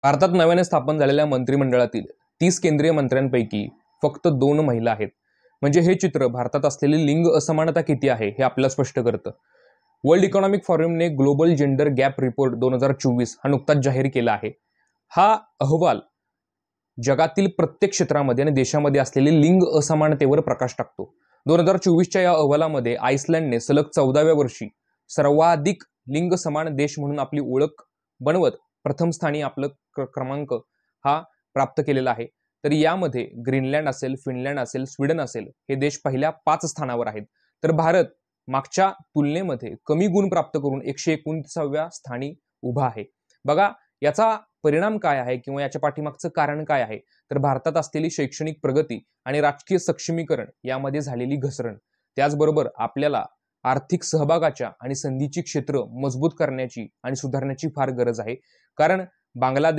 भारतात नव्याने स्थापन झालेल्या मंत्रिमंडळातील 30 केंद्रीय मंत्र्यांपैकी फक्त 2 महिला आहेत. म्हणजे हे चित्र भारतात असलेली लिंग असमानता किती आहे हे आपल्याला स्पष्ट करतं. वर्ल्ड इकॉनॉमिक फोरमने ग्लोबल जेंडर गॅप रिपोर्ट 2024 हा नुकताच जाहीर केला आहे. हा अहवाल जगातील प्रत्येक क्षेत्रामध्ये आणि देशामध्ये असलेली लिंग असमानतेवर प्रकाश टाकतो. 2024च्या या अहवालामध्ये आइसलँडने सलग 14व्या वर्षी सर्वाधिक लिंग समान देश म्हणून आपली ओळख बनवत प्रथम स्थानी आपलं क्रमांक हा प्राप्त केलेला आहे. तर यामध्ये ग्रीनलँड असेल, फिनलँड असेल, स्वीडन असेल हे देश पहिल्या 5 स्थानावर आहेत. तर भारत मागच्या तुलनेमध्ये कमी गुण प्राप्त करून 129व्या स्थानी उभा आहे. बघा याचा परिणाम काय आहे किंवा याच्या पाठीमागचं कारण काय आहे, तर भारतात असलेली शैक्षणिक प्रगती आणि राजकीय सक्षमीकरण यामध्ये झालेली घसरण, त्याचबरोबर आपल्याला आर्थिक सहभागाच्या आणि संधीची क्षेत्र मजबूत करण्याची आणि सुधारण्याची फार गरज आहे. कारण बांगलादेश